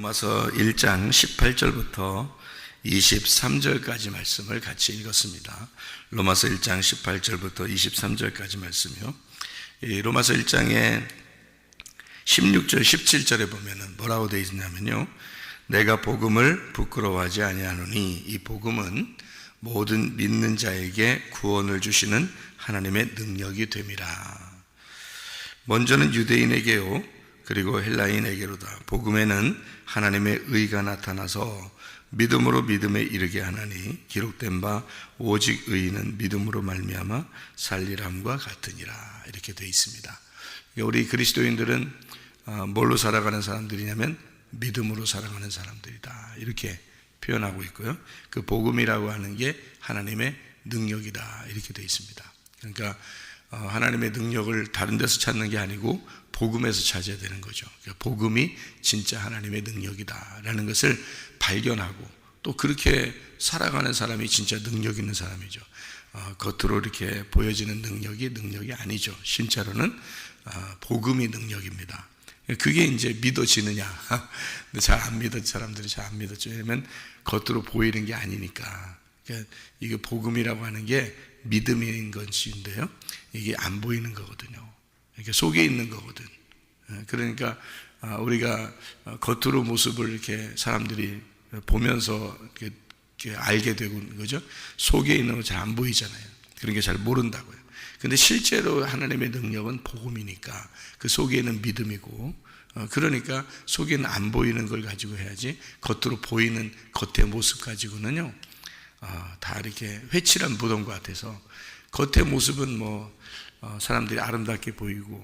로마서 1장 18절부터 23절까지 말씀을 같이 읽었습니다. 로마서 1장 18절부터 23절까지 말씀이요. 이 로마서 1장의 16절 17절에 보면은 뭐라고 되어 있냐면요, 내가 복음을 부끄러워하지 아니하노니 이 복음은 모든 믿는 자에게 구원을 주시는 하나님의 능력이 됨이라. 먼저는 유대인에게요, 그리고 헬라인에게로다. 복음에는 하나님의 의가 나타나서 믿음으로 믿음에 이르게 하나니 기록된 바 오직 의인은 믿음으로 말미암아 살리람과 같으니라. 이렇게 되어 있습니다. 우리 그리스도인들은 뭘로 살아가는 사람들이냐면 믿음으로 살아가는 사람들이다, 이렇게 표현하고 있고요. 그 복음이라고 하는 게 하나님의 능력이다, 이렇게 되어 있습니다. 그러니까 하나님의 능력을 다른 데서 찾는 게 아니고 복음에서 찾아야 되는 거죠. 그러니까 복음이 진짜 하나님의 능력이다라는 것을 발견하고 또 그렇게 살아가는 사람이 진짜 능력 있는 사람이죠. 겉으로 이렇게 보여지는 능력이 아니죠. 진짜로는 복음이 능력입니다. 그게 이제 믿어지느냐? 잘 안 믿어, 사람들이 잘 안 믿었죠. 왜냐면 겉으로 보이는 게 아니니까. 그러니까 이게 복음이라고 하는 게 믿음인 것인데요, 이게 안 보이는 거거든요. 이렇게 속에 있는 거거든. 그러니까 우리가 겉으로 모습을 이렇게 사람들이 보면서 이렇게 알게 되고 있는 거죠. 속에 있는 거 잘 안 보이잖아요. 그런 게 잘 모른다고요. 근데 실제로 하나님의 능력은 복음이니까 그 속에 있는 믿음이고, 그러니까 속에는 안 보이는 걸 가지고 해야지 겉으로 보이는 겉의 모습 가지고는요, 다 이렇게 회칠한 무덤과 같아서 겉의 모습은 사람들이 아름답게 보이고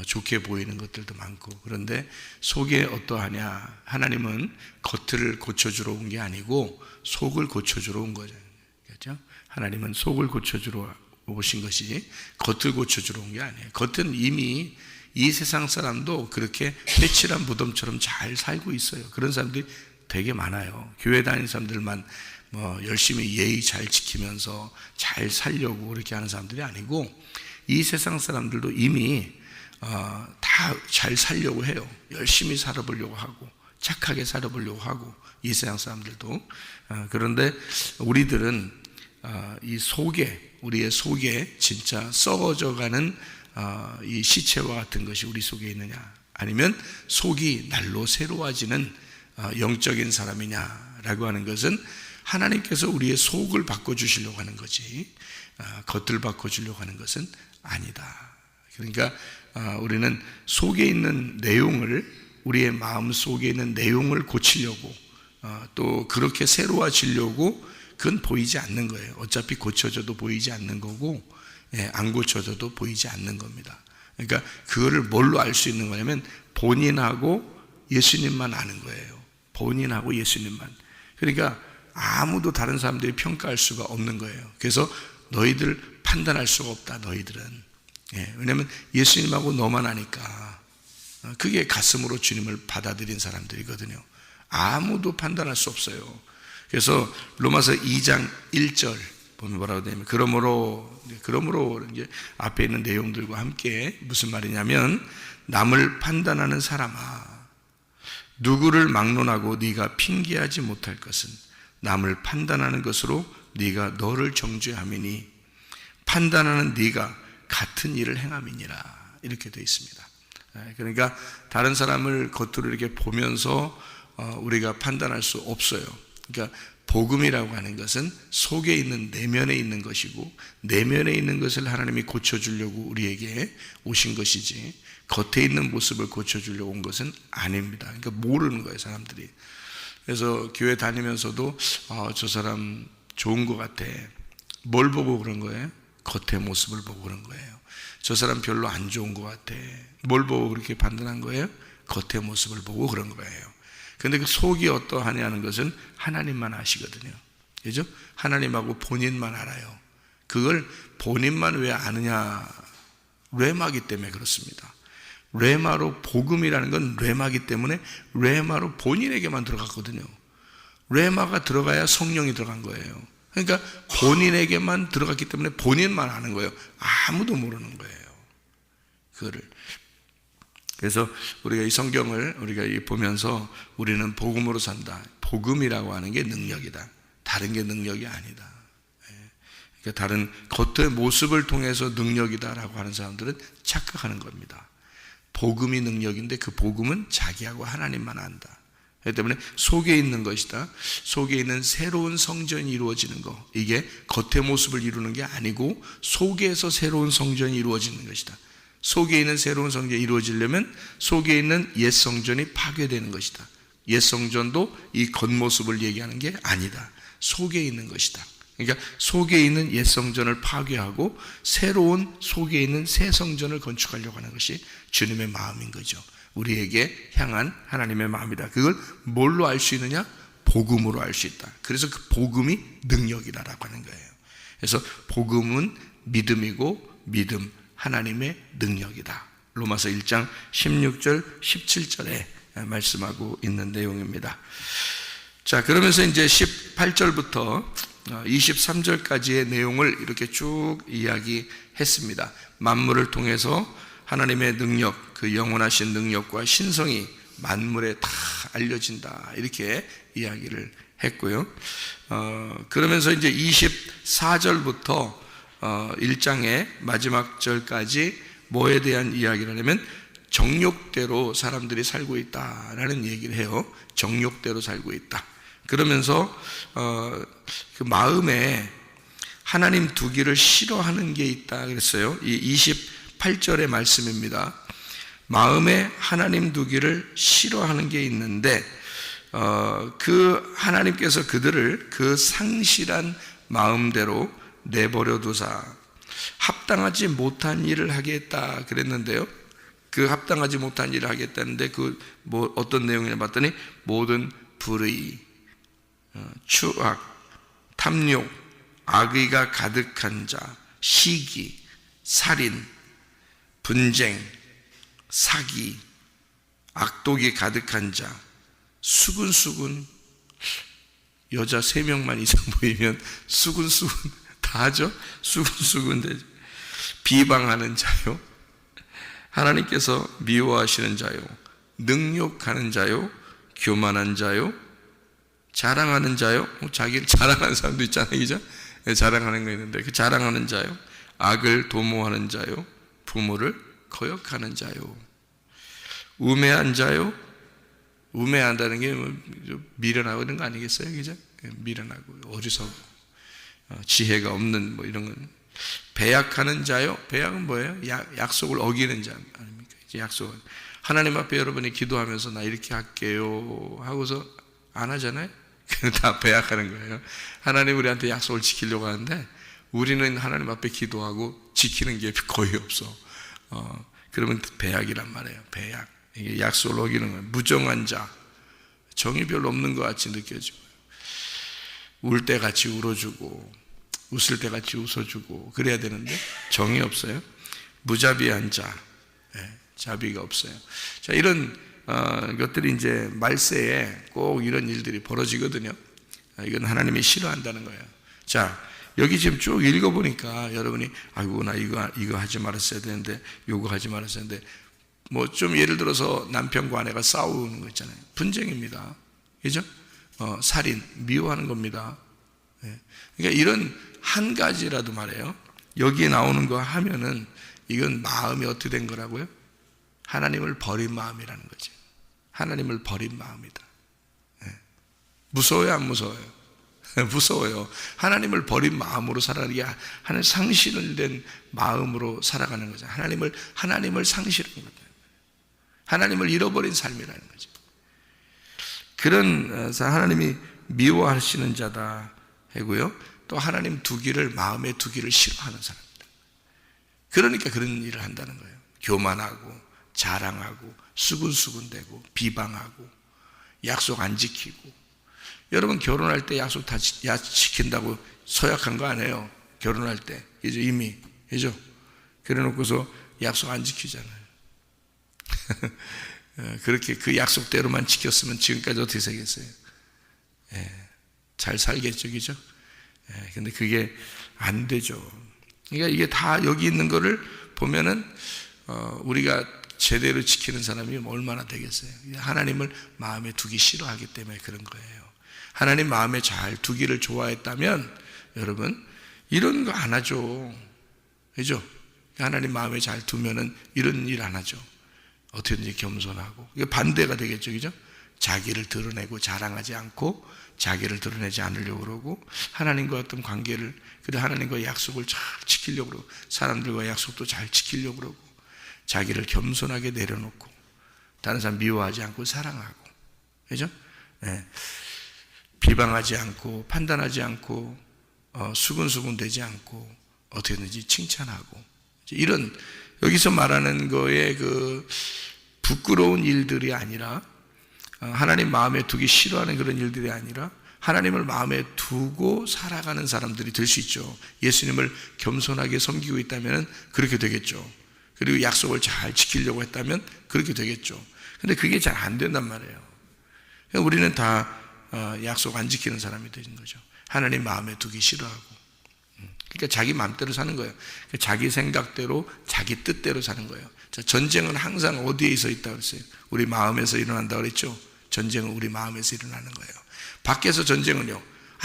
좋게 보이는 것들도 많고, 그런데 속에 어떠하냐? 하나님은 겉을 고쳐주러 온 게 아니고 속을 고쳐주러 온 거죠. 그렇죠? 하나님은 속을 고쳐주러 오신 것이지 겉을 고쳐주러 온 게 아니에요. 겉은 이미 이 세상 사람도 그렇게 회칠한 무덤처럼 잘 살고 있어요. 그런 사람들이 되게 많아요. 교회 다니는 사람들만 열심히 예의 잘 지키면서 잘 살려고 그렇게 하는 사람들이 아니고, 이 세상 사람들도 이미 다 잘 살려고 해요. 열심히 살아보려고 하고 착하게 살아보려고 하고, 이 세상 사람들도. 그런데 우리들은 이 속에, 우리의 속에 진짜 썩어져가는 이 시체와 같은 것이 우리 속에 있느냐, 아니면 속이 날로 새로워지는 영적인 사람이냐라고 하는 것은 하나님께서 우리의 속을 바꿔주시려고 하는 거지 겉을 바꿔주려고 하는 것은 아니다. 그러니까 우리는 속에 있는 내용을, 우리의 마음 속에 있는 내용을 고치려고 또 그렇게 새로워지려고, 그건 보이지 않는 거예요. 어차피 고쳐져도 보이지 않는 거고, 안 고쳐져도 보이지 않는 겁니다. 그러니까 그거를 뭘로 알 수 있는 거냐면 본인하고 예수님만 아는 거예요. 본인하고 예수님만. 그러니까 아무도 다른 사람들이 평가할 수가 없는 거예요. 그래서 너희들 판단할 수가 없다, 너희들은. 왜냐하면 예수님하고 너만 아니까. 그게 가슴으로 주님을 받아들인 사람들이거든요. 아무도 판단할 수 없어요. 그래서 로마서 2장 1절 보면 뭐라고 되냐면, 그러므로 이제 앞에 있는 내용들과 함께 무슨 말이냐면, 남을 판단하는 사람아, 누구를 막론하고 네가 핑계하지 못할 것은 남을 판단하는 것으로 네가 너를 정죄함이니 판단하는 네가 같은 일을 행함이니라. 이렇게 되어 있습니다. 그러니까 다른 사람을 겉으로 이렇게 보면서 우리가 판단할 수 없어요. 그러니까 복음이라고 하는 것은 속에 있는 내면에 있는 것이고, 내면에 있는 것을 하나님이 고쳐주려고 우리에게 오신 것이지 겉에 있는 모습을 고쳐주려고 온 것은 아닙니다. 그러니까 모르는 거예요, 사람들이. 그래서 교회 다니면서도 저 사람 좋은 것 같아. 뭘 보고 그런 거예요? 겉의 모습을 보고 그런 거예요. 저 사람 별로 안 좋은 것 같아. 뭘 보고 그렇게 판단한 거예요? 겉의 모습을 보고 그런 거예요. 근데 그 속이 어떠하냐는 것은 하나님만 아시거든요. 그죠? 하나님하고 본인만 알아요. 그걸 본인만 왜 아느냐? 뢰마기 때문에 그렇습니다. 뢰마로, 복음이라는 건 뢰마기 때문에 뢰마로 본인에게만 들어갔거든요. 뢰마가 들어가야 성령이 들어간 거예요. 그러니까 본인에게만 들어갔기 때문에 본인만 아는 거예요. 아무도 모르는 거예요, 그거를. 그래서 우리가 이 성경을 우리가 보면서 우리는 복음으로 산다. 복음이라고 하는 게 능력이다. 다른 게 능력이 아니다. 그러니까 다른 겉의 모습을 통해서 능력이다라고 하는 사람들은 착각하는 겁니다. 복음이 능력인데 그 복음은 자기하고 하나님만 안다. 그렇기 때문에 속에 있는 것이다. 속에 있는 새로운 성전이 이루어지는 것, 이게 겉의 모습을 이루는 게 아니고 속에서 새로운 성전이 이루어지는 것이다. 속에 있는 새로운 성전이 이루어지려면 속에 있는 옛 성전이 파괴되는 것이다. 옛 성전도 이 겉모습을 얘기하는 게 아니다. 속에 있는 것이다. 그러니까 속에 있는 옛 성전을 파괴하고 새로운 속에 있는 새 성전을 건축하려고 하는 것이 주님의 마음인 거죠. 우리에게 향한 하나님의 마음이다. 그걸 뭘로 알 수 있느냐? 복음으로 알 수 있다. 그래서 그 복음이 능력이다라고 하는 거예요. 그래서 복음은 믿음이고, 믿음 하나님의 능력이다. 로마서 1장 16절 17절에 말씀하고 있는 내용입니다. 자, 그러면서 이제 18절부터 23절까지의 내용을 이렇게 쭉 이야기했습니다. 만물을 통해서 하나님의 능력, 그 영원하신 능력과 신성이 만물에 다 알려진다, 이렇게 이야기를 했고요. 그러면서 이제 24절부터 1장의 마지막 절까지 뭐에 대한 이야기를 하냐면 정욕대로 사람들이 살고 있다라는 얘기를 해요. 정욕대로 살고 있다. 그러면서 그 마음에 하나님 두기를 싫어하는 게 있다 그랬어요. 이 28절의 말씀입니다. 마음에 하나님 두기를 싫어하는 게 있는데 그 하나님께서 그들을 그 상실한 마음대로 내버려 두사 합당하지 못한 일을 하겠다 그랬는데요. 그 합당하지 못한 일을 하겠다는데 그 뭐 어떤 내용이냐 봤더니 모든 불의, 추악, 탐욕, 악의가 가득한 자, 시기, 살인, 분쟁, 사기, 악독이 가득한 자, 수군수군. 여자 3명만 이상 보이면 수군수군 다 하죠. 수군수군. 비방하는 자요, 하나님께서 미워하시는 자요, 능욕하는 자요, 교만한 자요, 자랑하는 자요. 자기를 자랑하는 사람도 있잖아요, 그죠? 자랑하는 거 있는데 그 자랑하는 자요, 악을 도모하는 자요, 부모를 거역하는 자요, 우매한 자요. 우매한다는 게 미련하고 이런 거 아니겠어요, 그죠? 미련하고 어리석고 지혜가 없는 뭐 이런 건. 배약하는 자요. 배약은 뭐예요? 약속을 어기는 자 아닙니까? 약속을 하나님 앞에 여러분이 기도하면서 나 이렇게 할게요 하고서 안 하잖아요. 다 배약하는 거예요. 하나님 우리한테 약속을 지키려고 하는데 우리는 하나님 앞에 기도하고 지키는 게 거의 없어. 그러면 배약이란 말이에요. 배약. 이게 약속을 어기는 거예요. 무정한 자, 정이 별로 없는 것 같이 느껴지고, 울 때 같이 울어주고 웃을 때 같이 웃어주고 그래야 되는데 정이 없어요. 무자비한 자, 자비가 없어요. 자, 이런 것들이 이제 말세에 꼭 이런 일들이 벌어지거든요. 이건 하나님이 싫어한다는 거예요. 자, 여기 지금 쭉 읽어보니까 여러분이 아이고 나 이거 하지 말았어야 되는데 요거 하지 말았어야 되는데, 뭐 좀 예를 들어서 남편과 아내가 싸우는 거 있잖아요. 분쟁입니다. 그죠? 살인, 미워하는 겁니다. 그러니까 이런 한 가지라도 말이에요. 여기에 나오는 거 하면은 이건 마음이 어떻게 된 거라고요? 하나님을 버린 마음이라는 거죠. 하나님을 버린 마음이다. 무서워요, 안 무서워요? 무서워요. 하나님을 버린 마음으로 살아가는, 하나님 상실된 마음으로 살아가는 거죠. 하나님을 상실한 거죠. 하나님을 잃어버린 삶이라는 거죠. 그런 하나님이 미워하시는 자다 하고요. 또 하나님 두기를, 마음에 두기를 싫어하는 사람입니다. 그러니까 그런 일을 한다는 거예요. 교만하고 자랑하고 수군수군대고 비방하고 약속 안 지키고. 여러분 결혼할 때 약속 다 지킨다고 서약한 거 아니에요? 결혼할 때 그죠? 이미 그죠? 그래 놓고서 약속 안 지키잖아요. 그렇게 그 약속대로만 지켰으면 지금까지 어떻게 살겠어요? 잘 살겠죠, 그죠? 근데 그게 안 되죠. 그러니까 이게 다 여기 있는 거를 보면은 우리가 제대로 지키는 사람이 얼마나 되겠어요? 하나님을 마음에 두기 싫어하기 때문에 그런 거예요. 하나님 마음에 잘 두기를 좋아했다면 여러분 이런 거 안 하죠. 그죠? 하나님 마음에 잘 두면은 이런 일 안 하죠. 어떻게든지 겸손하고. 이게 반대가 되겠죠. 그죠? 자기를 드러내고 자랑하지 않고 자기를 드러내지 않으려고 그러고 하나님과 어떤 관계를, 그래 하나님과의 약속을 잘 지키려고 그러고 사람들과의 약속도 잘 지키려고 그러고 자기를 겸손하게 내려놓고 다른 사람 미워하지 않고 사랑하고. 그죠? 비방하지 않고 판단하지 않고 수근수근 되지 않고 어떻게든지 칭찬하고. 이런 여기서 말하는 거에 그 부끄러운 일들이 아니라 하나님 마음에 두기 싫어하는 그런 일들이 아니라 하나님을 마음에 두고 살아가는 사람들이 될 수 있죠. 예수님을 겸손하게 섬기고 있다면 그렇게 되겠죠. 그리고 약속을 잘 지키려고 했다면 그렇게 되겠죠. 근데 그게 잘 안 된단 말이에요. 우리는 다 약속 안 지키는 사람이 되는 거죠. 하나님 마음에 두기 싫어하고. 그러니까 자기 마음대로 사는 거예요. 자기 생각대로 자기 뜻대로 사는 거예요. 자, 전쟁은 항상 어디에 있어 있다고 그랬어요? 우리 마음에서 일어난다고 그랬죠. 전쟁은 우리 마음에서 일어나는 거예요. 밖에서 전쟁은요,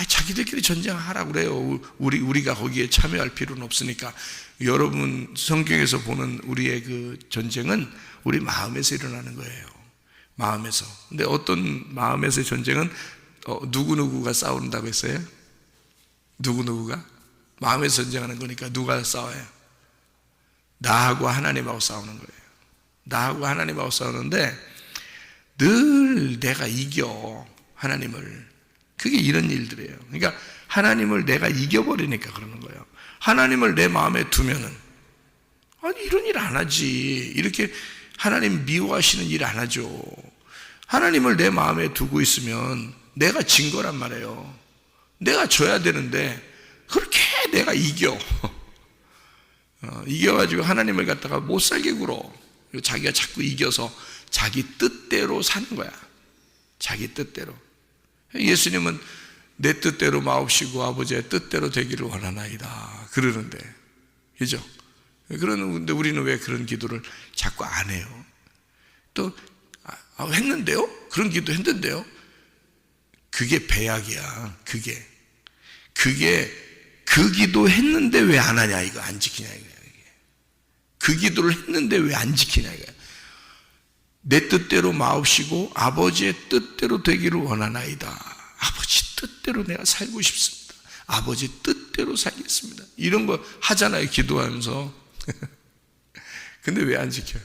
자기들끼리 전쟁하라고 그래요. 우리가 거기에 참여할 필요는 없으니까. 여러분 성경에서 보는 우리의 그 전쟁은 우리 마음에서 일어나는 거예요. 마음에서. 근데 어떤 마음에서의 전쟁은 누구누구가 싸운다고 했어요? 누구누구가? 마음에서 전쟁하는 거니까 누가 싸워요? 나하고 하나님하고 싸우는 거예요. 나하고 하나님하고 싸우는데 늘 내가 이겨 하나님을. 그게 이런 일들이에요. 그러니까 하나님을 내가 이겨버리니까 그러는 거예요. 하나님을 내 마음에 두면은 이런 일 안 하지. 이렇게 하나님 미워하시는 일 안 하죠. 하나님을 내 마음에 두고 있으면 내가 진 거란 말이에요. 내가 져야 되는데 그렇게 내가 이겨. 이겨가지고 하나님을 갖다가 못 살게 굴어. 자기가 자꾸 이겨서 자기 뜻대로 사는 거야. 자기 뜻대로. 예수님은 내 뜻대로 마옵시고 아버지의 뜻대로 되기를 원하나이다 그러는데, 그죠? 그러는데 우리는 왜 그런 기도를 자꾸 안 해요? 또 했는데요? 그런 기도 했는데요? 그게 배약이야. 그게 그 기도 했는데 왜 안 하냐, 이거 안 지키냐, 이거. 그 기도를 했는데 왜 안 지키냐, 이거. 내 뜻대로 마옵시고 아버지의 뜻대로 되기를 원하나이다. 아버지 뜻대로 내가 살고 싶습니다. 아버지 뜻대로 살겠습니다. 이런 거 하잖아요, 기도하면서. 근데 왜 안 지켜요?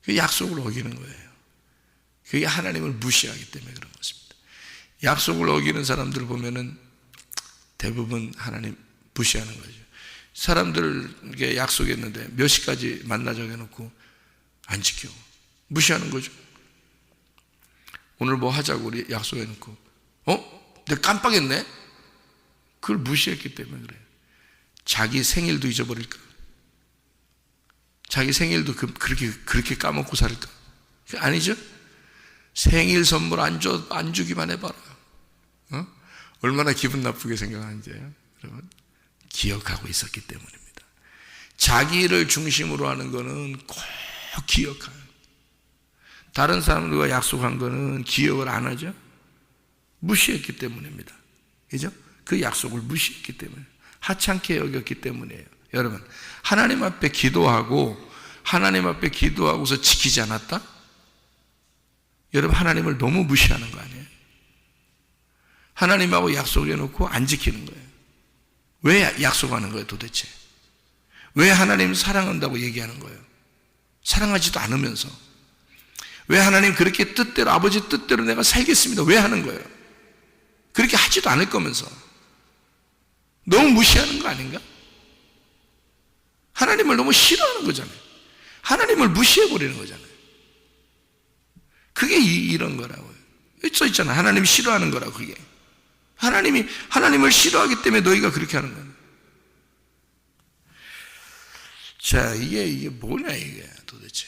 그 약속을 어기는 거예요. 그게 하나님을 무시하기 때문에 그런 것입니다. 약속을 어기는 사람들을 보면은 대부분 하나님 무시하는 거죠. 사람들에게 약속했는데 몇 시까지 만나자고 해놓고 안 지켜. 무시하는 거죠. 오늘 뭐 하자고 우리 약속해놓고 내가 깜빡했네? 그걸 무시했기 때문에 그래요. 자기 생일도 잊어버릴까? 자기 생일도 그렇게 까먹고 살까? 아니죠? 생일 선물 안 주기만 해봐라. 얼마나 기분 나쁘게 생각하는지요, 여러분. 기억하고 있었기 때문입니다. 자기를 중심으로 하는 거는 꼭 기억해요. 다른 사람들과 약속한 거는 기억을 안 하죠? 무시했기 때문입니다. 그죠? 그 약속을 무시했기 때문에, 하찮게 여겼기 때문이에요. 여러분, 하나님 앞에 기도하고 하나님 앞에 기도하고서 지키지 않았다? 여러분, 하나님을 너무 무시하는 거 아니에요? 하나님하고 약속해놓고 안 지키는 거예요. 왜 약속하는 거예요 도대체? 왜 하나님 사랑한다고 얘기하는 거예요? 사랑하지도 않으면서. 왜 하나님 그렇게 뜻대로, 아버지 뜻대로 내가 살겠습니다, 왜 하는 거예요? 그렇게 하지도 않을 거면서. 너무 무시하는 거 아닌가? 하나님을 너무 싫어하는 거잖아요. 하나님을 무시해버리는 거잖아요. 그게 이런 거라고요. 써있잖아요. 하나님 싫어하는 거라고. 그게 하나님을 싫어하기 때문에 너희가 그렇게 하는 거예요. 자, 이게 뭐냐 이게 도대체.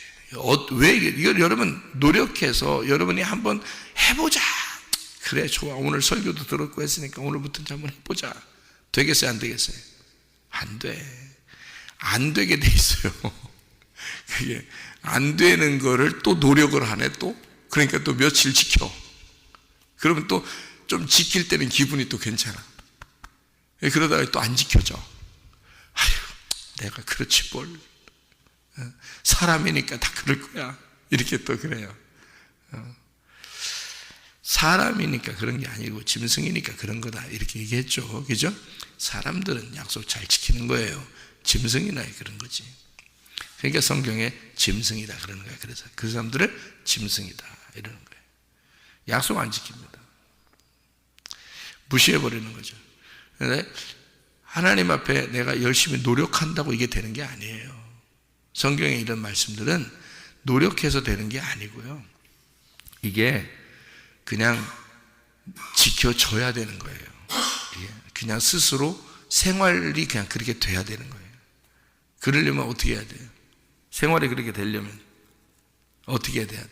왜 이걸 여러분 노력해서 여러분이 한번 해보자. 그래, 좋아, 오늘 설교도 들었고 했으니까 오늘부터 한번 해보자. 되겠어요, 안 되겠어요? 안 돼. 안 되게 돼 있어요. 그게 안 되는 거를 또 노력을 하네. 또 그러니까 또 며칠 지켜. 그러면 또 좀 지킬 때는 기분이 또 괜찮아. 그러다가 또 안 지켜져. 아휴, 내가 그렇지 뭘. 사람이니까 다 그럴 거야. 이렇게 또 그래요. 사람이니까 그런 게 아니고 짐승이니까 그런 거다. 이렇게 얘기했죠. 그죠? 사람들은 약속 잘 지키는 거예요. 짐승이나 그런 거지. 그러니까 성경에 짐승이다 그러는 거예요. 그래서 그 사람들은 짐승이다 이러는 거예요. 약속 안 지킵니다. 무시해버리는 거죠. 그런데 하나님 앞에 내가 열심히 노력한다고 이게 되는 게 아니에요. 성경에 이런 말씀들은 노력해서 되는 게 아니고요. 이게 그냥 지켜져야 되는 거예요. 그냥 스스로 생활이 그냥 그렇게 돼야 되는 거예요. 그러려면 어떻게 해야 돼요? 생활이 그렇게 되려면 어떻게 해야 돼요?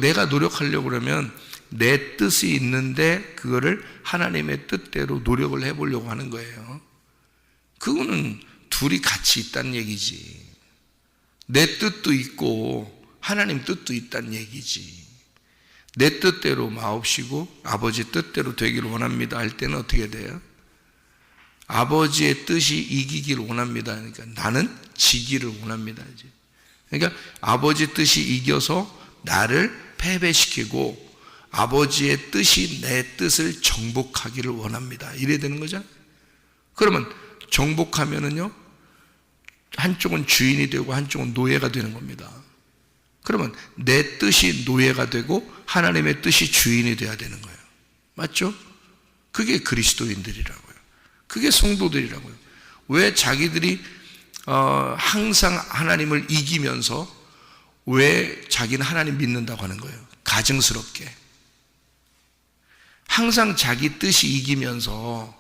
내가 노력하려고 그러면 내 뜻이 있는데 그거를 하나님의 뜻대로 노력을 해보려고 하는 거예요. 그거는 둘이 같이 있다는 얘기지. 내 뜻도 있고 하나님 뜻도 있다는 얘기지. 내 뜻대로 마옵시고 아버지 뜻대로 되기를 원합니다 할 때는 어떻게 돼요? 아버지의 뜻이 이기기를 원합니다. 그러니까 나는 지기를 원합니다. 그러니까 아버지 뜻이 이겨서 나를 패배시키고 아버지의 뜻이 내 뜻을 정복하기를 원합니다. 이래야 되는 거잖아요. 그러면 정복하면은요, 한쪽은 주인이 되고 한쪽은 노예가 되는 겁니다. 그러면 내 뜻이 노예가 되고 하나님의 뜻이 주인이 되어야 되는 거예요. 맞죠? 그게 그리스도인들이라고요. 그게 성도들이라고요. 왜 자기들이 항상 하나님을 이기면서 왜 자기는 하나님 믿는다고 하는 거예요? 가증스럽게. 항상 자기 뜻이 이기면서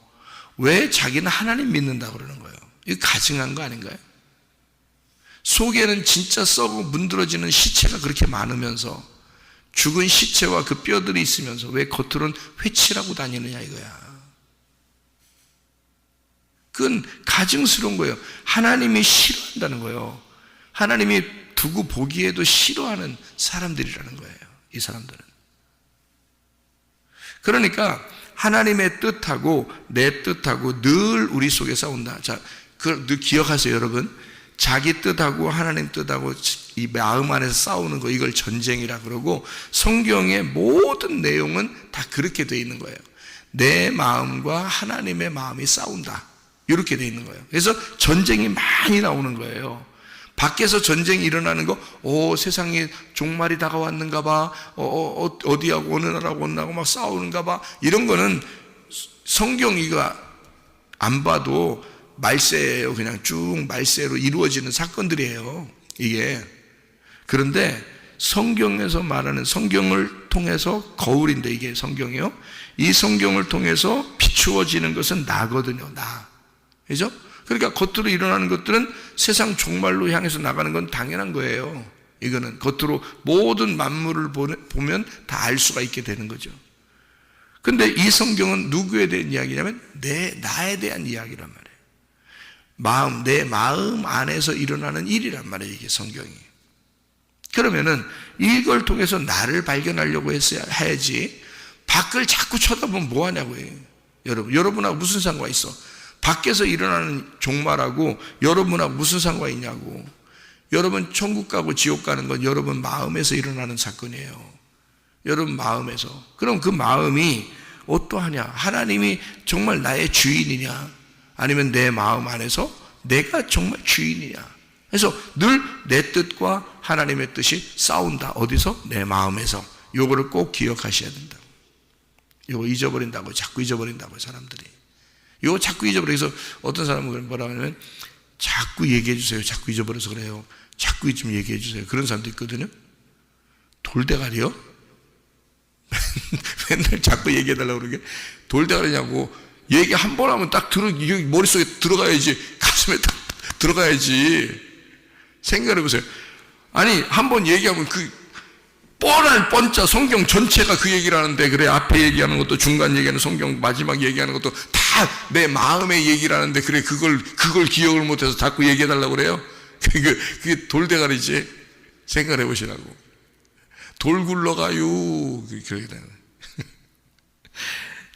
왜 자기는 하나님 믿는다고 그러는 거예요? 이거 가증한 거 아닌가요? 속에는 진짜 썩고 문드러지는 시체가 그렇게 많으면서 죽은 시체와 그 뼈들이 있으면서 왜 겉으로는 회칠하고 다니느냐 이거야. 그건 가증스러운 거예요. 하나님이 싫어한다는 거예요. 하나님이 두고 보기에도 싫어하는 사람들이라는 거예요. 이 사람들은. 그러니까 하나님의 뜻하고 내 뜻하고 늘 우리 속에 싸운다. 자, 그걸 늘 기억하세요, 여러분. 자기 뜻하고 하나님 뜻하고 이 마음 안에서 싸우는 거, 이걸 전쟁이라 그러고, 성경의 모든 내용은 다 그렇게 되어 있는 거예요. 내 마음과 하나님의 마음이 싸운다. 이렇게 되어 있는 거예요. 그래서 전쟁이 많이 나오는 거예요. 밖에서 전쟁이 일어나는 거, 세상에 종말이 다가왔는가 봐, 어디하고 어느 나라하고 어느 나라하고 막 싸우는가 봐, 이런 거는 성경이가 안 봐도 말세예요. 그냥 쭉 말세로 이루어지는 사건들이에요, 이게. 그런데 성경에서 말하는, 성경을 통해서, 거울인데 이게 성경이요, 이 성경을 통해서 비추어지는 것은 나거든요. 나. 그죠? 그러니까 겉으로 일어나는 것들은 세상 종말로 향해서 나가는 건 당연한 거예요. 이거는 겉으로 모든 만물을 보면 다 알 수가 있게 되는 거죠. 근데 이 성경은 누구에 대한 이야기냐면 나에 대한 이야기란 말이에요. 내 마음 안에서 일어나는 일이란 말이에요, 이게 성경이. 그러면은 이걸 통해서 나를 발견하려고 해야지, 밖을 자꾸 쳐다보면 뭐 하냐고요. 여러분하고 무슨 상관이 있어? 밖에서 일어나는 종말하고 여러분하고 무슨 상관이 있냐고. 여러분 천국 가고 지옥 가는 건 여러분 마음에서 일어나는 사건이에요. 여러분 마음에서. 그럼 그 마음이 어떠하냐? 하나님이 정말 나의 주인이냐? 아니면 내 마음 안에서 내가 정말 주인이냐? 그래서 늘 내 뜻과 하나님의 뜻이 싸운다. 어디서? 내 마음에서. 요거를 꼭 기억하셔야 된다. 요거 잊어버린다고, 자꾸 잊어버린다고, 사람들이. 요거 자꾸 잊어버려서 어떤 사람은 뭐라 하냐면 자꾸 얘기해 주세요. 자꾸 잊어버려서 그래요. 자꾸 좀 얘기해 주세요. 그런 사람도 있거든요. 돌대가리요? 맨날 자꾸 얘기해 달라고 그러게. 돌대가리냐고. 얘기 한 번 하면 딱 머릿속에 들어가야지. 가슴에 딱 들어가야지. 생각해 보세요. 아니, 한 번 얘기하면 그 뻔할 뻔짜 성경 전체가 그 얘기를 하는데, 그래, 앞에 얘기하는 것도, 중간 얘기하는 성경 마지막 얘기하는 것도 다 내 마음의 얘기를 하는데, 그래, 그걸 기억을 못해서 자꾸 얘기해 달라고 그래요? 그게 돌대가리지. 생각해 보시라고. 돌 굴러가요. 그렇게 되는.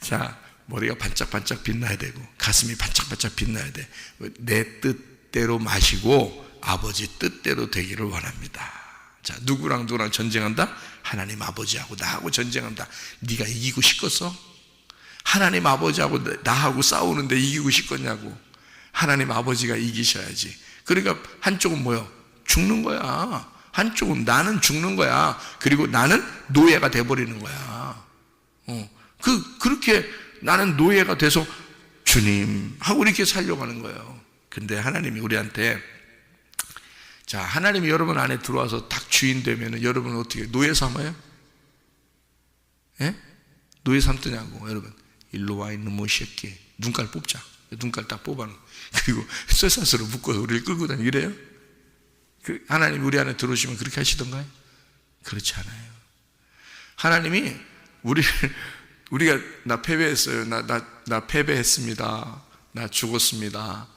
자, 머리가 반짝반짝 빛나야 되고, 가슴이 반짝반짝 빛나야 돼. 내 뜻대로 마시고, 아버지 뜻대로 되기를 원합니다. 자, 누구랑 전쟁한다? 하나님 아버지하고 나하고 전쟁한다. 네가 이기고 싶겠어? 하나님 아버지하고 나하고 싸우는데 이기고 싶겠냐고. 하나님 아버지가 이기셔야지. 그러니까 한쪽은 뭐요? 죽는 거야. 한쪽은 나는 죽는 거야. 그리고 나는 노예가 돼버리는 거야. 그렇게 나는 노예가 돼서 주님 하고 이렇게 살려고 하는 거예요. 근데 하나님이 우리한테, 자, 하나님이 여러분 안에 들어와서 딱 주인 되면 여러분은 어떻게, 노예 삼아요? 예? 노예 삼더냐고. 여러분, 일로 와 있는 뭐 새끼. 눈깔 뽑자. 눈깔 딱 뽑아놓고, 그리고 쇠사슬로 묶어서 우리를 끌고 다니고 이래요? 하나님이 우리 안에 들어오시면 그렇게 하시던가요? 그렇지 않아요. 하나님이 우리가 나 패배했어요. 나 패배했습니다. 나 죽었습니다.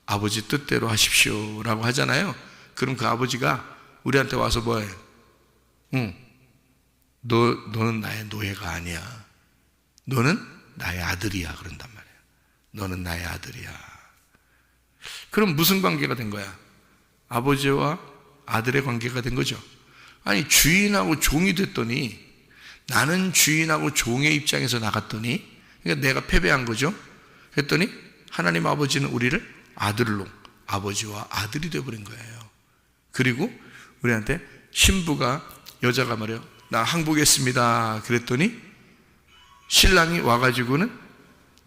아버지 뜻대로 하십시오 라고 하잖아요. 그럼 그 아버지가 우리한테 와서 뭐해? 너는 나의 노예가 아니야. 너는 나의 아들이야. 그런단 말이야. 너는 나의 아들이야. 그럼 무슨 관계가 된 거야? 아버지와 아들의 관계가 된 거죠. 아니, 주인하고 종이 됐더니, 나는 주인하고 종의 입장에서 나갔더니, 그러니까 내가 패배한 거죠. 그랬더니 하나님 아버지는 우리를 아들로, 아버지와 아들이 되어버린 거예요. 그리고 우리한테 신부가, 여자가 말해요, 나 항복했습니다 그랬더니 신랑이 와가지고는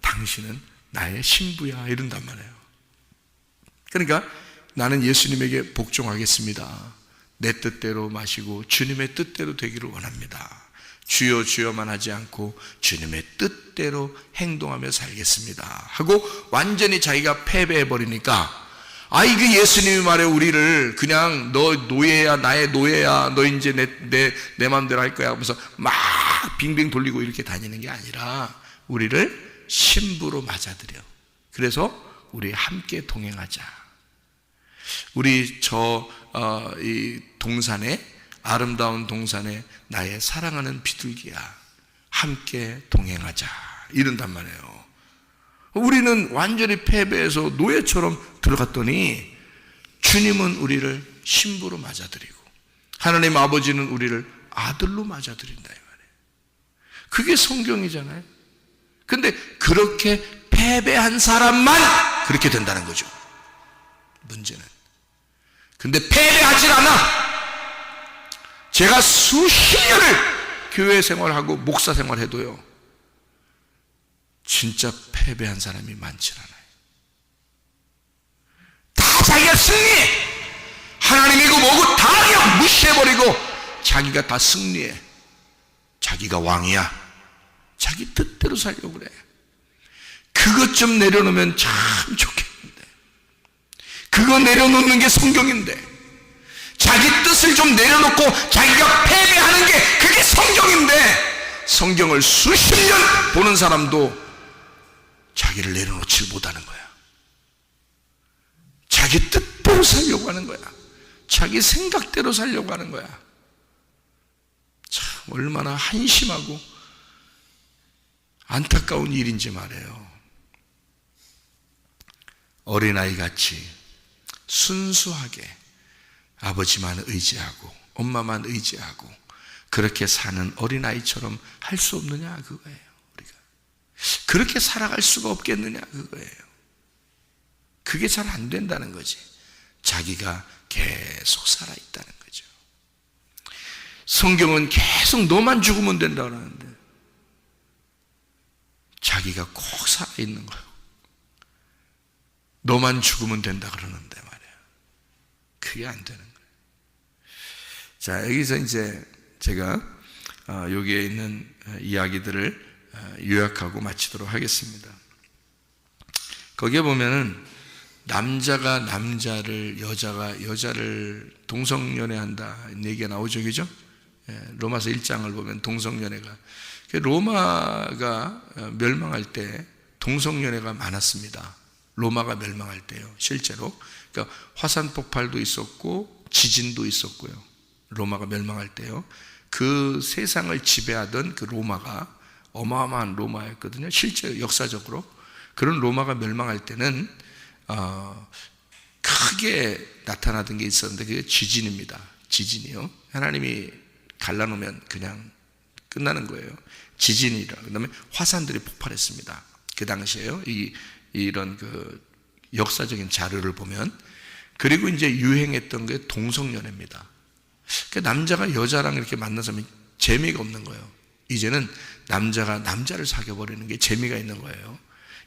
당신은 나의 신부야 이런단 말이에요. 그러니까 나는 예수님에게 복종하겠습니다. 내 뜻대로 마시고 주님의 뜻대로 되기를 원합니다. 주여 주여만 하지 않고 주님의 뜻대로 행동하며 살겠습니다 하고 완전히 자기가 패배해버리니까, 이게 예수님이 말해 우리를 그냥 너 노예야, 나의 노예야, 너 이제 내 마음대로 할 거야 하면서 막 빙빙 돌리고 이렇게 다니는 게 아니라 우리를 신부로 맞아들여. 그래서 우리 함께 동행하자. 우리 이 동산에, 아름다운 동산에 나의 사랑하는 비둘기야, 함께 동행하자 이런단 말이에요. 우리는 완전히 패배해서 노예처럼 들어갔더니 주님은 우리를 신부로 맞아들이고 하나님 아버지는 우리를 아들로 맞아들인다 이 말이에요. 그게 성경이잖아요. 근데 그렇게 패배한 사람만 그렇게 된다는 거죠. 문제는. 근데 패배하질 않아. 제가 수십 년을 교회 생활하고 목사 생활해도요, 진짜 패배한 사람이 많지 않아요. 다 자기가 승리해. 하나님이고 뭐고 다 그냥 무시해버리고 자기가 다 승리해. 자기가 왕이야. 자기 뜻대로 살려고 그래. 그것 좀 내려놓으면 참 좋겠는데. 그거 내려놓는 게 성경인데, 자기 뜻을 좀 내려놓고 자기가 패배하는 게 그게 성경인데, 성경을 수십 년 보는 사람도 자기를 내려놓지 못하는 거야. 자기 뜻대로 살려고 하는 거야. 자기 생각대로 살려고 하는 거야. 참 얼마나 한심하고 안타까운 일인지 말이에요. 어린아이 같이 순수하게 아버지만 의지하고 엄마만 의지하고 그렇게 사는 어린아이처럼 할 수 없느냐 그거예요. 우리가 그렇게 살아갈 수가 없겠느냐 그거예요. 그게 잘 안 된다는 거지. 자기가 계속 살아있다는 거죠. 성경은 계속 너만 죽으면 된다 그러는데 자기가 꼭 살아있는 거예요. 너만 죽으면 된다 그러는데 말이야. 그게 안 되는 거예요. 자, 여기서 이제 제가 여기에 있는 이야기들을 요약하고 마치도록 하겠습니다. 거기에 보면은 남자가 남자를, 여자가 여자를 동성연애한다 얘기가 나오죠, 그죠? 로마서 1장을 보면 동성연애가, 로마가 멸망할 때 동성연애가 많았습니다. 로마가 멸망할 때요, 실제로. 그러니까 화산 폭발도 있었고 지진도 있었고요. 로마가 멸망할 때요. 그 세상을 지배하던 그 로마가 어마어마한 로마였거든요. 실제 역사적으로. 그런 로마가 멸망할 때는 크게 나타나던 게 있었는데 그게 지진입니다. 지진이요. 하나님이 갈라놓으면 그냥 끝나는 거예요. 지진이라. 그다음에 화산들이 폭발했습니다. 그 당시에요. 이런 그 역사적인 자료를 보면. 그리고 이제 유행했던 게 동성연애입니다. 그러니까 남자가 여자랑 이렇게 만나서 재미가 없는 거예요. 이제는 남자가 남자를 사귀어버리는 게 재미가 있는 거예요.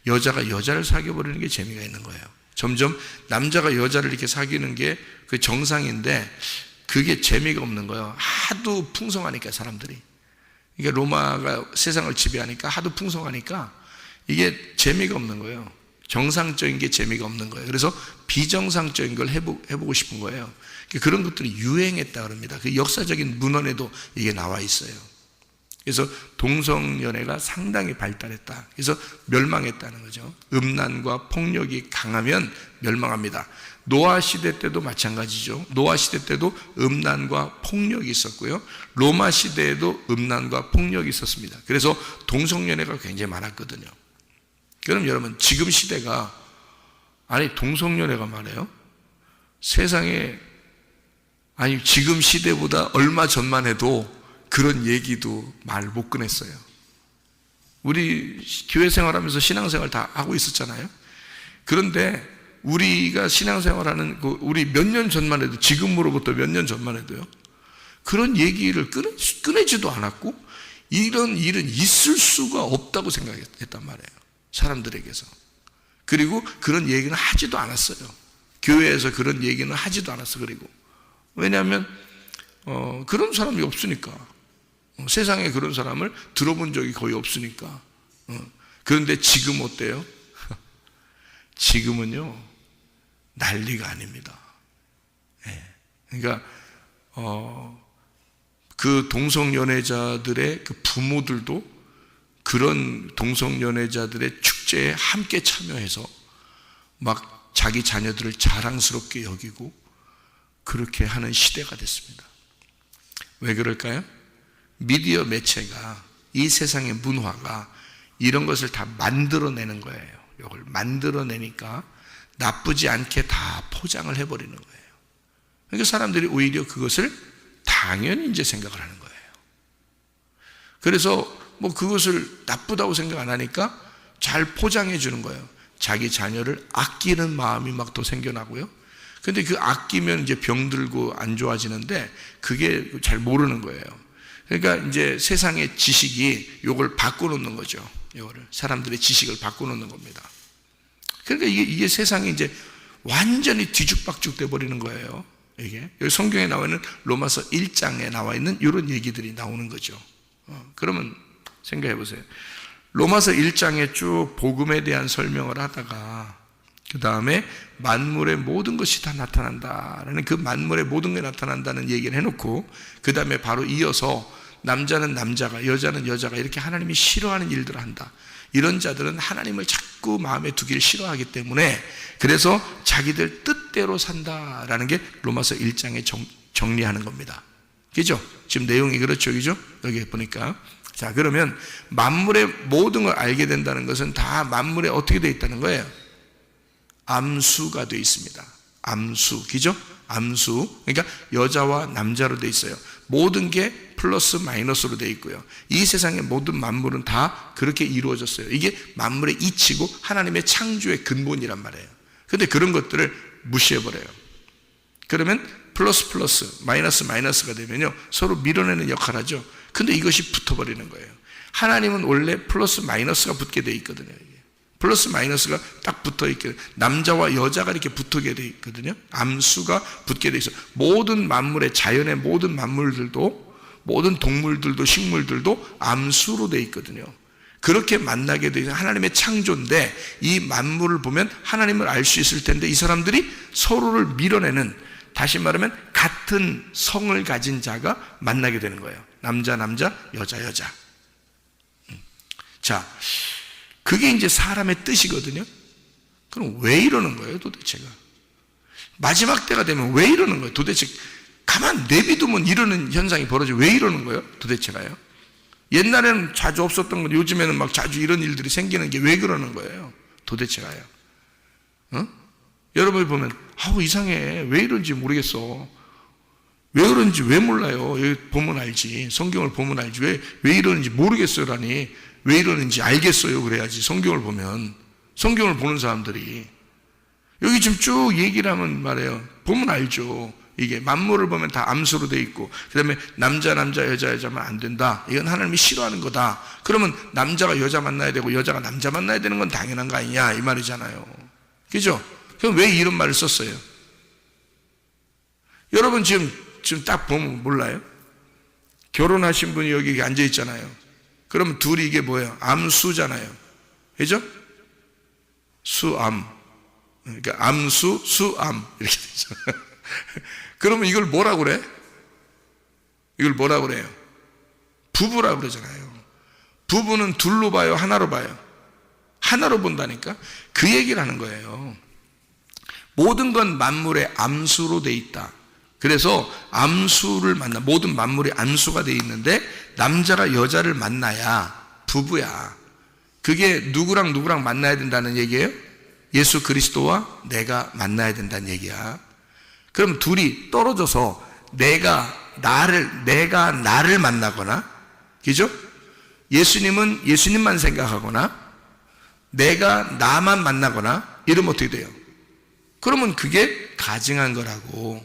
여자가 여자를 사귀어버리는 게 재미가 있는 거예요. 점점 남자가 여자를 이렇게 사귀는 게 그 정상인데 그게 재미가 없는 거예요. 하도 풍성하니까 사람들이. 그러니까 로마가 세상을 지배하니까 하도 풍성하니까 이게 재미가 없는 거예요. 정상적인 게 재미가 없는 거예요. 그래서 비정상적인 걸 해보고 싶은 거예요. 그런 것들이 유행했다 그럽니다. 그 역사적인 문헌에도 이게 나와 있어요. 그래서 동성연애가 상당히 발달했다. 그래서 멸망했다는 거죠. 음란과 폭력이 강하면 멸망합니다. 노아 시대 때도 마찬가지죠. 노아 시대 때도 음란과 폭력이 있었고요. 로마 시대에도 음란과 폭력이 있었습니다. 그래서 동성연애가 굉장히 많았거든요. 그럼 여러분, 지금 시대가, 아니 동성연애가 말이에요. 세상에, 아니 지금 시대보다 얼마 전만 해도 그런 얘기도 말 못 꺼냈어요. 우리 교회 생활하면서 신앙생활 다 하고 있었잖아요. 그런데 우리가 신앙생활하는 우리 몇 년 전만 해도, 지금으로부터 몇 년 전만 해도요, 그런 얘기를 꺼내지도 않았고 이런 일은 있을 수가 없다고 생각했단 말이에요, 사람들에게서. 그리고 그런 얘기는 하지도 않았어요. 교회에서 그런 얘기는 하지도 않았어. 그리고 왜냐하면 그런 사람이 없으니까. 세상에 그런 사람을 들어본 적이 거의 없으니까. 그런데 지금 어때요? 지금은요, 난리가 아닙니다. 그러니까 그 동성연애자들의 그 부모들도 그런 동성연애자들의 축제에 함께 참여해서 막 자기 자녀들을 자랑스럽게 여기고 그렇게 하는 시대가 됐습니다. 왜 그럴까요? 미디어 매체가, 이 세상의 문화가 이런 것을 다 만들어내는 거예요. 이걸 만들어내니까 나쁘지 않게 다 포장을 해버리는 거예요. 그러니까 사람들이 오히려 그것을 당연히 이제 생각을 하는 거예요. 그래서 뭐 그것을 나쁘다고 생각 안 하니까 잘 포장해 주는 거예요. 자기 자녀를 아끼는 마음이 막 더 생겨나고요. 근데 그 아끼면 이제 병들고 안 좋아지는데 그게 잘 모르는 거예요. 그러니까 이제 세상의 지식이 요걸 바꿔놓는 거죠. 요거를, 사람들의 지식을 바꿔놓는 겁니다. 그러니까 이게 세상이 이제 완전히 뒤죽박죽 돼버리는 거예요. 이게 여기 성경에 나와 있는 로마서 1장에 나와 있는 이런 얘기들이 나오는 거죠. 그러면 생각해 보세요. 로마서 1장에 쭉 복음에 대한 설명을 하다가 그 다음에 만물의 모든 것이 다 나타난다라는, 그 만물의 모든 게 나타난다는 얘기를 해놓고 그 다음에 바로 이어서 남자는 남자가, 여자는 여자가 이렇게 하나님이 싫어하는 일들을 한다. 이런 자들은 하나님을 자꾸 마음에 두기를 싫어하기 때문에 그래서 자기들 뜻대로 산다라는 게 로마서 1장에 정리하는 겁니다. 그죠? 지금 내용이 그렇죠, 그죠? 여기 보니까. 자, 그러면 만물의 모든 걸 알게 된다는 것은 다 만물에 어떻게 되어 있다는 거예요? 암수가 되어 있습니다. 암수, 그죠? 암수. 그러니까 여자와 남자로 되어 있어요. 모든 게 플러스 마이너스로 되어 있고요. 이 세상의 모든 만물은 다 그렇게 이루어졌어요. 이게 만물의 이치고 하나님의 창조의 근본이란 말이에요. 근데 그런 것들을 무시해버려요. 그러면 플러스 플러스, 마이너스 마이너스가 되면요, 서로 밀어내는 역할을 하죠. 근데 이것이 붙어버리는 거예요. 하나님은 원래 플러스 마이너스가 붙게 돼 있거든요. 플러스 마이너스가 딱 붙어 있게, 남자와 여자가 이렇게 붙게 돼 있거든요. 암수가 붙게 돼 있어요. 모든 만물의, 자연의 모든 만물들도, 모든 동물들도 식물들도 암수로 돼 있거든요. 그렇게 만나게 되는 하나님의 창조인데, 이 만물을 보면 하나님을 알 수 있을 텐데, 이 사람들이 서로를 밀어내는, 다시 말하면 같은 성을 가진 자가 만나게 되는 거예요. 남자 남자, 여자 여자. 자, 그게 이제 사람의 뜻이거든요. 그럼 왜 이러는 거예요, 도대체가? 마지막 때가 되면 왜 이러는 거예요, 도대체? 가만 내비두면 이러는 현상이 벌어져. 왜 이러는 거예요, 도대체가요? 옛날에는 자주 없었던 건 요즘에는 막 자주 이런 일들이 생기는 게 왜 그러는 거예요, 도대체가요? 여러분이 보면 아우 이상해, 왜 이런지 모르겠어, 왜 그런지 왜 몰라요, 여기 보면 알지, 성경을 보면 알지, 왜 이러는지 모르겠어요라니, 왜 이러는지 알겠어요 그래야지. 성경을 보면, 성경을 보는 사람들이 여기 지금 쭉 얘기를 하면 말해요, 보면 알죠. 이게 만물을 보면 다 암수로 돼 있고, 그 다음에 남자 남자 여자 여자만 안 된다, 이건 하나님이 싫어하는 거다. 그러면 남자가 여자 만나야 되고 여자가 남자 만나야 되는 건 당연한 거 아니냐, 이 말이잖아요. 그죠? 그럼 왜 이런 말을 썼어요? 여러분 지금 딱 보면 몰라요? 결혼하신 분이 여기 앉아 있잖아요. 그러면 둘이 이게 뭐예요? 암수잖아요. 그죠? 수암. 그러니까 암수, 수암. 이렇게 되죠. 그러면 이걸 뭐라고 그래? 이걸 뭐라고 그래요? 부부라고 그러잖아요. 부부는 둘로 봐요, 하나로 봐요? 하나로 본다니까? 그 얘기를 하는 거예요. 모든 건 만물의 암수로 돼 있다. 그래서 암수를 만나, 모든 만물이 암수가 돼 있는데 남자가 여자를 만나야 부부야. 그게 누구랑 누구랑 만나야 된다는 얘기예요? 예수 그리스도와 내가 만나야 된다는 얘기야. 그럼 둘이 떨어져서 내가 나를 만나거나, 그죠? 예수님은 예수님만 생각하거나 내가 나만 만나거나 이러면 어떻게 돼요? 그러면 그게 가증한 거라고.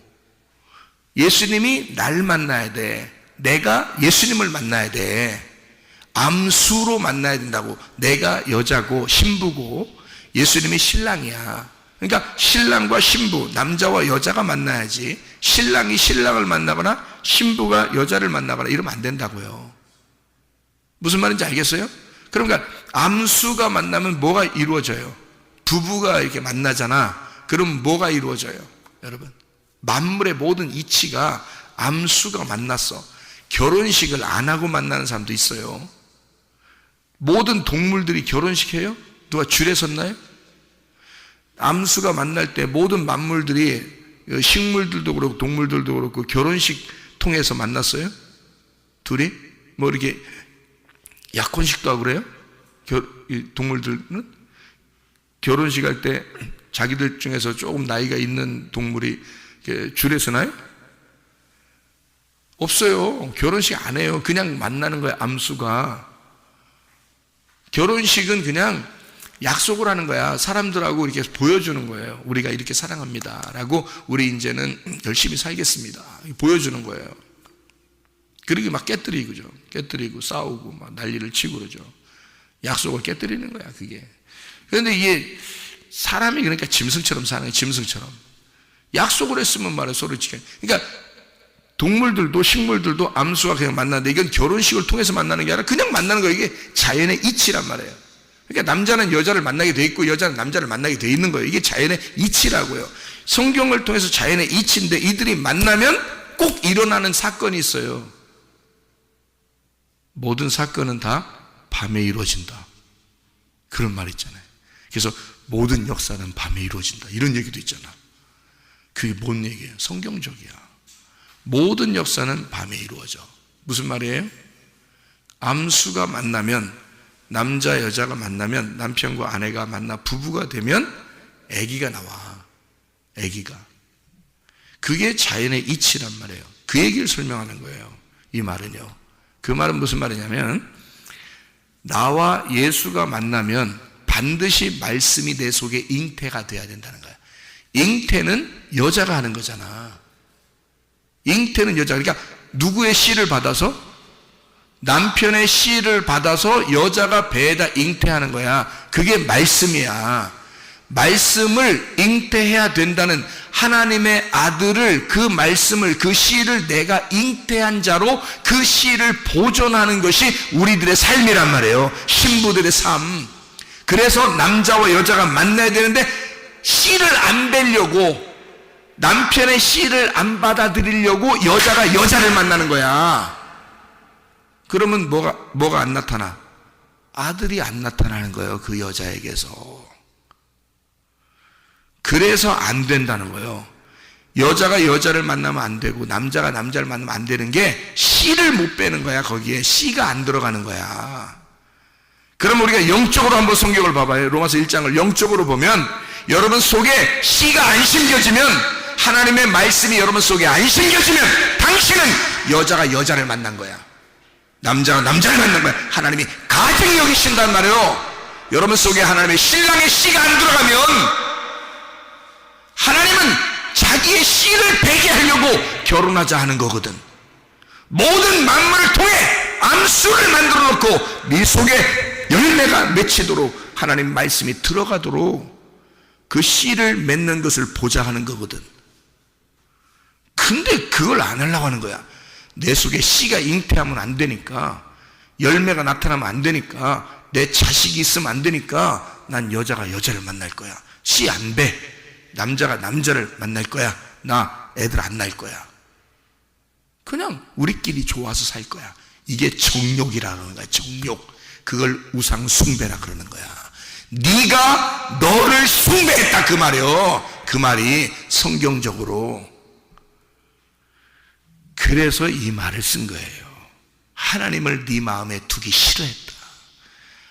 예수님이 날 만나야 돼, 내가 예수님을 만나야 돼. 암수로 만나야 된다고. 내가 여자고 신부고 예수님이 신랑이야. 그러니까 신랑과 신부, 남자와 여자가 만나야지, 신랑이 신랑을 만나거나 신부가 여자를 만나거나 이러면 안 된다고요. 무슨 말인지 알겠어요? 그러니까 암수가 만나면 뭐가 이루어져요? 부부가 이렇게 만나잖아. 그럼 뭐가 이루어져요? 여러분, 만물의 모든 이치가 암수가 만났어. 결혼식을 안 하고 만나는 사람도 있어요. 모든 동물들이 결혼식 해요? 누가 줄에 섰나요? 암수가 만날 때 모든 만물들이, 식물들도 그렇고 동물들도 그렇고 결혼식 통해서 만났어요? 둘이? 뭐 이렇게 약혼식도 하고 그래요? 동물들은? 결혼식 할 때 자기들 중에서 조금 나이가 있는 동물이 줄에 서나요? 없어요. 결혼식 안 해요. 그냥 만나는 거예요, 암수가. 결혼식은 그냥 약속을 하는 거야. 사람들하고 이렇게 보여주는 거예요. 우리가 이렇게 사랑합니다 라고, 우리 이제는 열심히 살겠습니다, 보여주는 거예요. 그러게 막 깨뜨리고 싸우고 막 난리를 치고 그러죠. 약속을 깨뜨리는 거야, 그게. 그런데 이게 사람이 그러니까 짐승처럼 사는 거예요, 짐승처럼. 약속을 했으면 말해 서로 지켜. 그러니까 동물들도 식물들도 암수가 그냥 만나는데, 이건 결혼식을 통해서 만나는 게 아니라 그냥 만나는 거예요. 이게 자연의 이치란 말이에요. 그러니까 남자는 여자를 만나게 돼 있고 여자는 남자를 만나게 돼 있는 거예요. 이게 자연의 이치라고요. 성경을 통해서 자연의 이치인데, 이들이 만나면 꼭 일어나는 사건이 있어요. 모든 사건은 다 밤에 이루어진다, 그런 말 있잖아요. 그래서 모든 역사는 밤에 이루어진다, 이런 얘기도 있잖아. 그게 뭔 얘기예요? 성경적이야. 모든 역사는 밤에 이루어져. 무슨 말이에요? 암수가 만나면, 남자 여자가 만나면, 남편과 아내가 만나 부부가 되면 아기가 나와. 아기가. 그게 자연의 이치란 말이에요. 그 얘기를 설명하는 거예요. 이 말은요. 그 말은 무슨 말이냐면, 나와 예수가 만나면 반드시 말씀이 내 속에 잉태가 돼야 된다는 거야. 잉태는 여자가 하는 거잖아. 잉태는 여자. 그러니까 누구의 씨를 받아서? 남편의 씨를 받아서 여자가 배에다 잉태하는 거야. 그게 말씀이야. 말씀을 잉태해야 된다는 하나님의 아들을, 그 말씀을, 그 씨를 내가 잉태한 자로 그 씨를 보존하는 것이 우리들의 삶이란 말이에요. 신부들의 삶. 그래서 남자와 여자가 만나야 되는데 씨를 안 뵈려고, 남편의 씨를 안 받아들이려고 여자가 여자를 만나는 거야. 그러면 뭐가 안 나타나? 아들이 안 나타나는 거예요. 그 여자에게서. 그래서 안 된다는 거예요. 여자가 여자를 만나면 안 되고 남자가 남자를 만나면 안 되는 게 씨를 못 빼는 거야. 거기에 씨가 안 들어가는 거야. 그럼 우리가 영적으로 한번 성경을 봐봐요. 로마서 1장을 영적으로 보면 여러분 속에 씨가 안 심겨지면, 하나님의 말씀이 여러분 속에 안 심겨지면 당신은 여자가 여자를 만난 거야. 남자가 남자를 만난 거야. 하나님이 가증히 여기신단 말이에요. 여러분 속에 하나님의 신랑의 씨가 안 들어가면 하나님은 자기의 씨를 배게 하려고 결혼하자 하는 거거든. 모든 만물을 통해 암수를 만들어 놓고 네 속에 열매가 맺히도록 하나님 말씀이 들어가도록 그 씨를 맺는 것을 보자 하는 거거든. 근데 그걸 안 하려고 하는 거야. 내 속에 씨가 잉태하면 안 되니까, 열매가 나타나면 안 되니까, 내 자식이 있으면 안 되니까 난 여자가 여자를 만날 거야. 씨 안 배. 남자가 남자를 만날 거야. 나 애들 안 낳을 거야. 그냥 우리끼리 좋아서 살 거야. 이게 정욕이라는 거야. 정욕. 그걸 우상 숭배라 그러는 거야. 네가 너를 숭배했다 그 말이요. 그 말이 성경적으로. 그래서 이 말을 쓴 거예요. 하나님을 네 마음에 두기 싫어했다.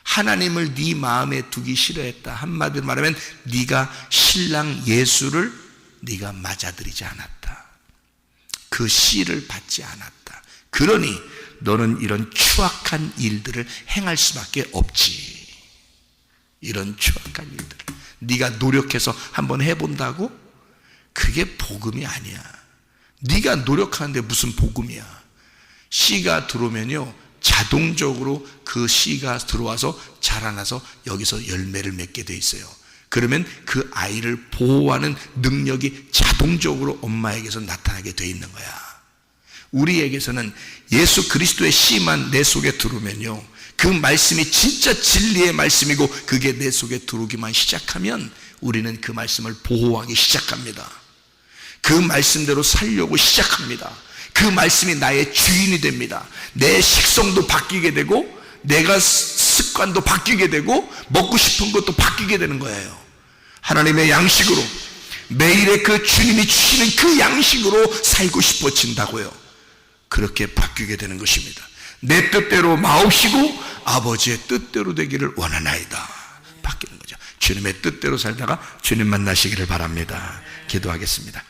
하나님을 네 마음에 두기 싫어했다. 한마디로 말하면 네가 신랑 예수를 네가 맞아들이지 않았다. 그 씨를 받지 않았다. 그러니 너는 이런 추악한 일들을 행할 수밖에 없지. 이런 추악한 일들 네가 노력해서 한번 해본다고? 그게 복음이 아니야. 네가 노력하는데 무슨 복음이야. 씨가 들어오면요 자동적으로 그 씨가 들어와서 자라나서 여기서 열매를 맺게 돼 있어요. 그러면 그 아이를 보호하는 능력이 자동적으로 엄마에게서 나타나게 돼 있는 거야. 우리에게서는 예수 그리스도의 씨만 내 속에 들어오면요, 그 말씀이 진짜 진리의 말씀이고 그게 내 속에 들어오기만 시작하면 우리는 그 말씀을 보호하기 시작합니다. 그 말씀대로 살려고 시작합니다. 그 말씀이 나의 주인이 됩니다. 내 식성도 바뀌게 되고 내가 습관도 바뀌게 되고 먹고 싶은 것도 바뀌게 되는 거예요. 하나님의 양식으로 매일의 그 주님이 주시는 그 양식으로 살고 싶어진다고요. 그렇게 바뀌게 되는 것입니다. 내 뜻대로 마옵시고 아버지의 뜻대로 되기를 원하나이다. 바뀌는 거죠. 주님의 뜻대로 살다가 주님 만나시기를 바랍니다. 기도하겠습니다.